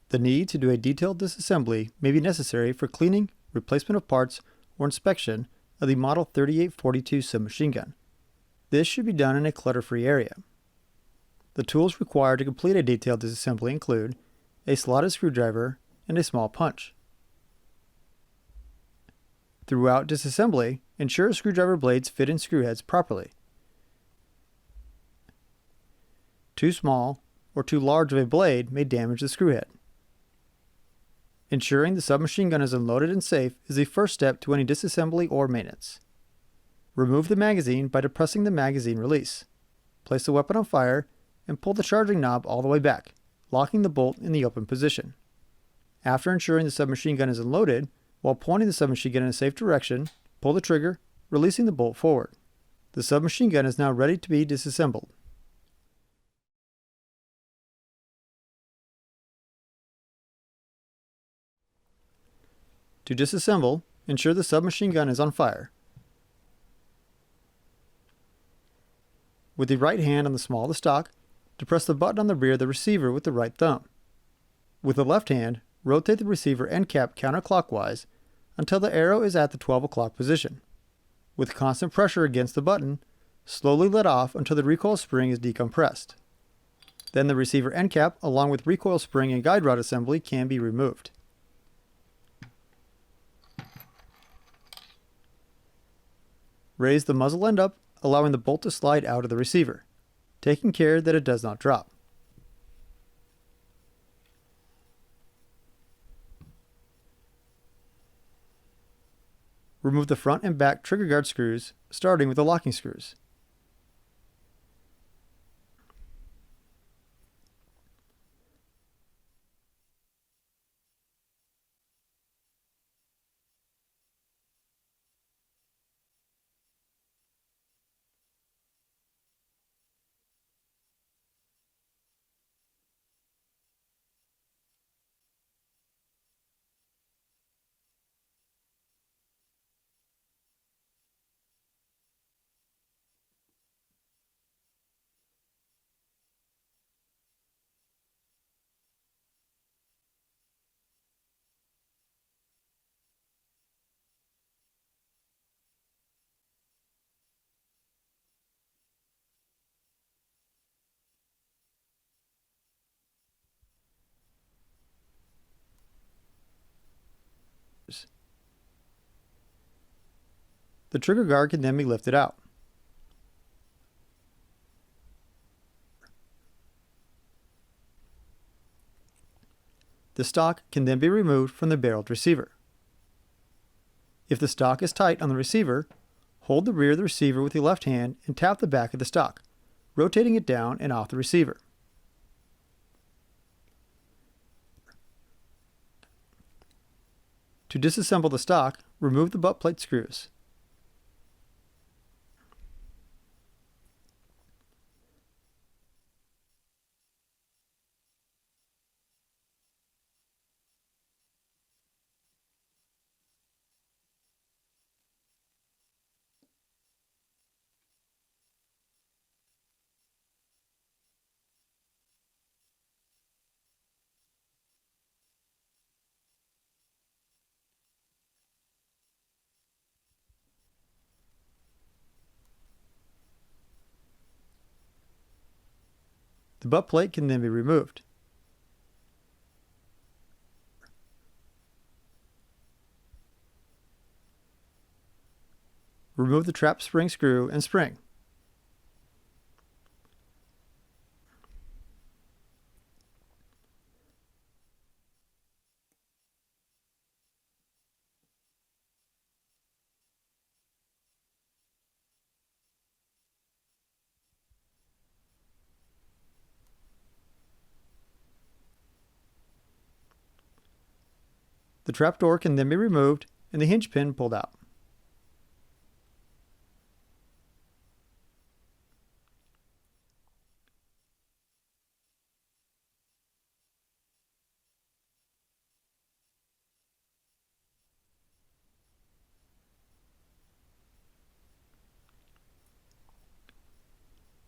The need to do a detailed disassembly may be necessary for cleaning, replacement of parts, or inspection of the Model 3842 submachine gun. This should be done in a clutter-free area. The tools required to complete a detailed disassembly include a slotted screwdriver and a small punch. Throughout disassembly, ensure screwdriver blades fit in screw heads properly. Too small or too large of a blade may damage the screw head. Ensuring the submachine gun is unloaded and safe is the first step to any disassembly or maintenance. Remove the magazine by depressing the magazine release. Place the weapon on fire and pull the charging knob all the way back, locking the bolt in the open position. After ensuring the submachine gun is unloaded, while pointing the submachine gun in a safe direction, pull the trigger, releasing the bolt forward. The submachine gun is now ready to be disassembled. To disassemble, ensure the submachine gun is on fire. With the right hand on the small of the stock, depress the button on the rear of the receiver with the right thumb. With the left hand, rotate the receiver end cap counterclockwise until the arrow is at the 12 o'clock position. With constant pressure against the button, slowly let off until the recoil spring is decompressed. Then the receiver end cap along with recoil spring and guide rod assembly can be removed. Raise the muzzle end up, allowing the bolt to slide out of the receiver, taking care that it does not drop. Remove the front and back trigger guard screws, starting with the locking screws. The trigger guard can then be lifted out. The stock can then be removed from the barreled receiver. If the stock is tight on the receiver, hold the rear of the receiver with the left hand and tap the back of the stock, rotating it down and off the receiver. To disassemble the stock, remove the butt plate screws. The butt plate can then be removed. Remove the trap spring screw and spring. The trapdoor can then be removed and the hinge pin pulled out.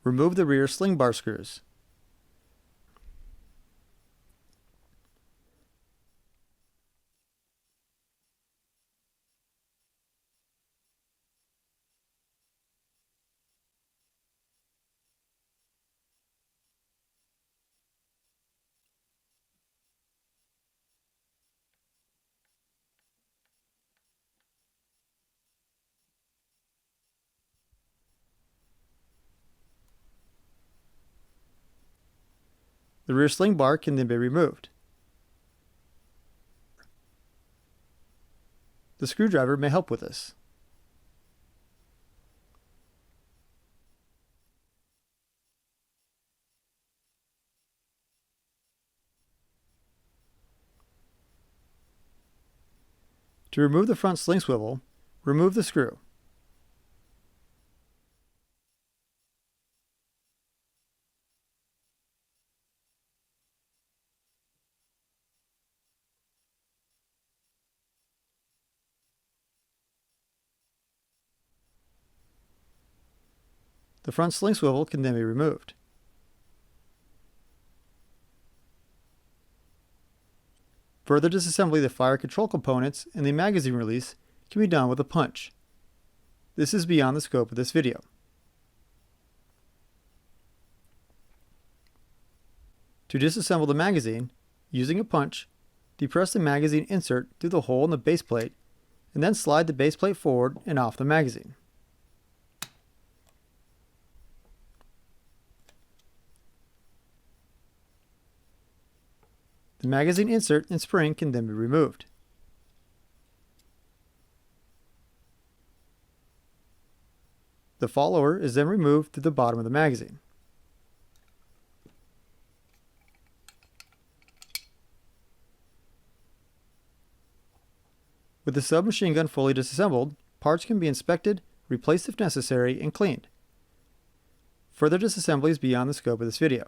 Remove the rear sling bar screws. The rear sling bar can then be removed. The screwdriver may help with this. To remove the front sling swivel, remove the screw. The front sling swivel can then be removed. Further disassembly of the fire control components and the magazine release can be done with a punch. This is beyond the scope of this video. To disassemble the magazine, using a punch, depress the magazine insert through the hole in the base plate and then slide the base plate forward and off the magazine. The magazine insert and spring can then be removed. The follower is then removed through the bottom of the magazine. With the submachine gun fully disassembled, parts can be inspected, replaced if necessary, and cleaned. Further disassembly is beyond the scope of this video.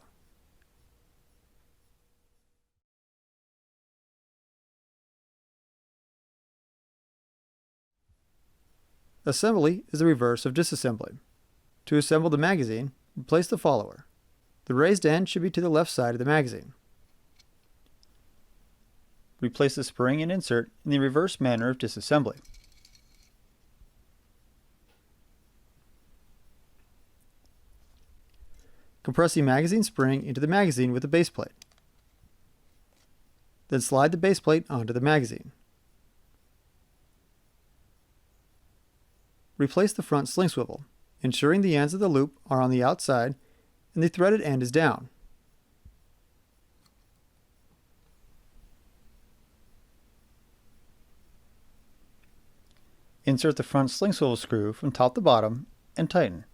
Assembly is the reverse of disassembly. To assemble the magazine, replace the follower. The raised end should be to the left side of the magazine. Replace the spring and insert in the reverse manner of disassembly. Compress the magazine spring into the magazine with the base plate. Then slide the base plate onto the magazine. Replace the front sling swivel, ensuring the ends of the loop are on the outside and the threaded end is down. Insert the front sling swivel screw from top to bottom and tighten.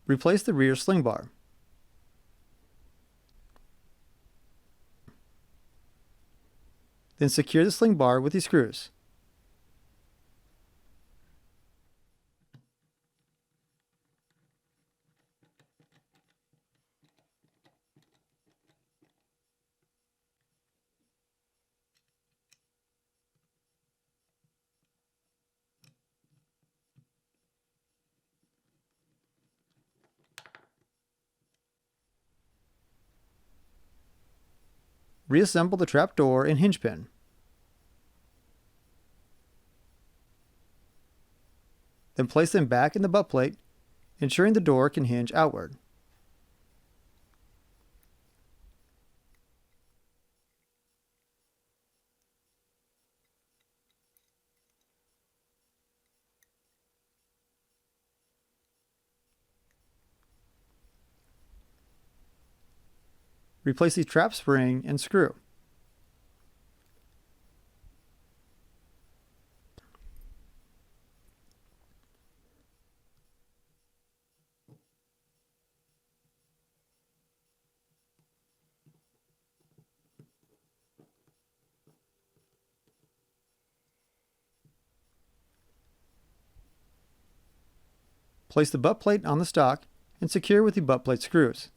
Replace the rear sling bar. Then secure the sling bar with these screws. Reassemble the trap door and hinge pin. Then place them back in the butt plate, ensuring the door can hinge outward. Replace the trap spring and screw. Place the butt plate on the stock and secure with the butt plate screws.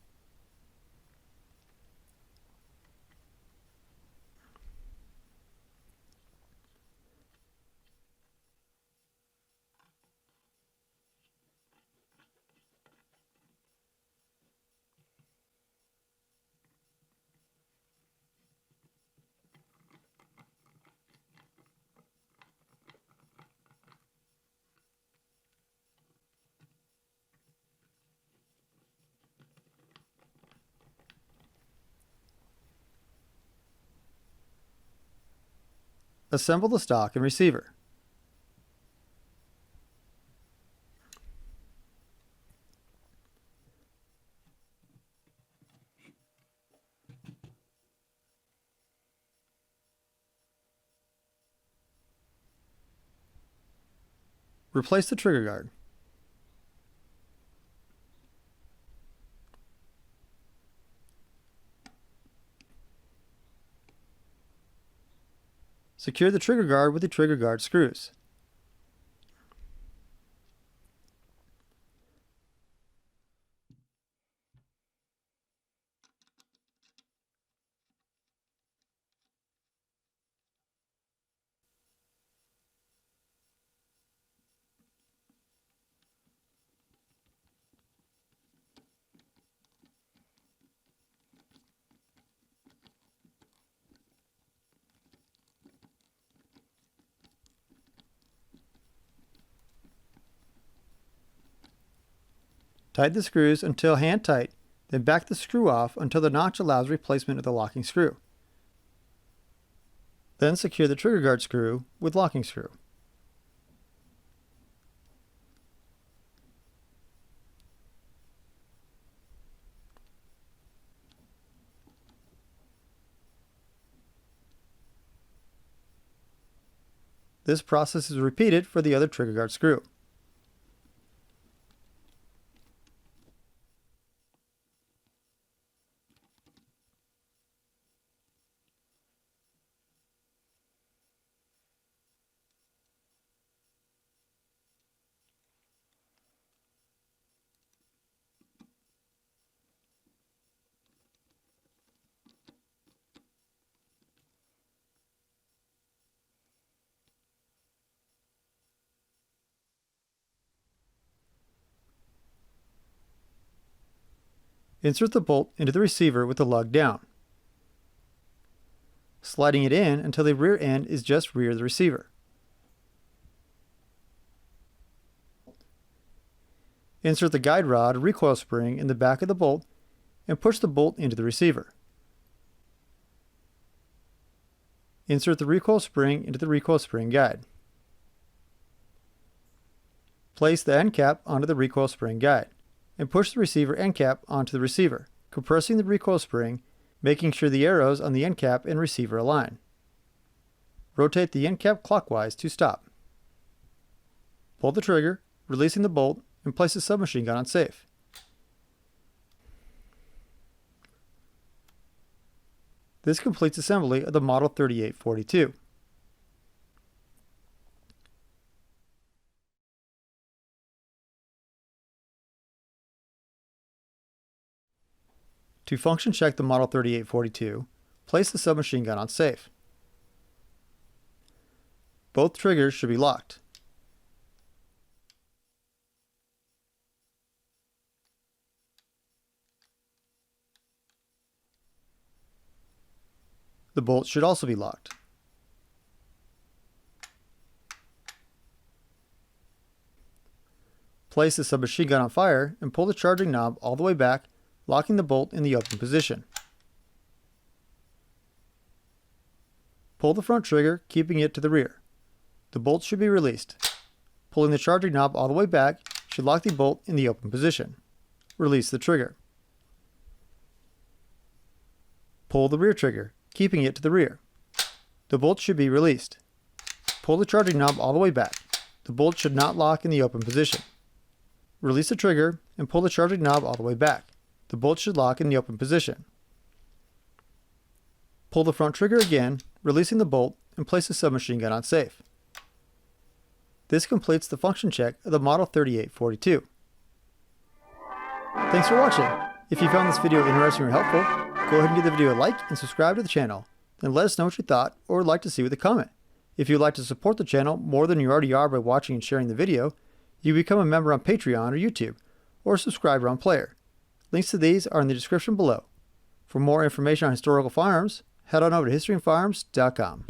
Assemble the stock and receiver. Replace the trigger guard. Secure the trigger guard with the trigger guard screws. Tighten the screws until hand tight, then back the screw off until the notch allows replacement of the locking screw. Then secure the trigger guard screw with locking screw. This process is repeated for the other trigger guard screw. Insert the bolt into the receiver with the lug down, sliding it in until the rear end is just rear of the receiver. Insert the guide rod or recoil spring in the back of the bolt and push the bolt into the receiver. Insert the recoil spring into the recoil spring guide. Place the end cap onto the recoil spring guide and push the receiver end cap onto the receiver, compressing the recoil spring, making sure the arrows on the end cap and receiver align. Rotate the end cap clockwise to stop. Pull the trigger, releasing the bolt, and place the submachine gun on safe. This completes assembly of the Model 3842. To function check the Model 3842, place the submachine gun on safe. Both triggers should be locked. The bolt should also be locked. Place the submachine gun on fire and pull the charging knob all the way back, locking the bolt in the open position. Pull the front trigger, keeping it to the rear. The bolt should be released. Pulling the charging knob all the way back should lock the bolt in the open position. Release the trigger. Pull the rear trigger, keeping it to the rear. The bolt should be released. Pull the charging knob all the way back. The bolt should not lock in the open position. Release the trigger and pull the charging knob all the way back. The bolt should lock in the open position. Pull the front trigger again, releasing the bolt, and place the submachine gun on safe. This completes the function check of the Model 3842. Thanks for watching. If you found this video interesting or helpful, go ahead and give the video a like and subscribe to the channel. Then let us know what you thought or would like to see with a comment. If you'd like to support the channel more than you already are by watching and sharing the video, you can become a member on Patreon or YouTube, or a subscriber on Player. Links to these are in the description below. For more information on historical firearms, head on over to historyandfirearms.com.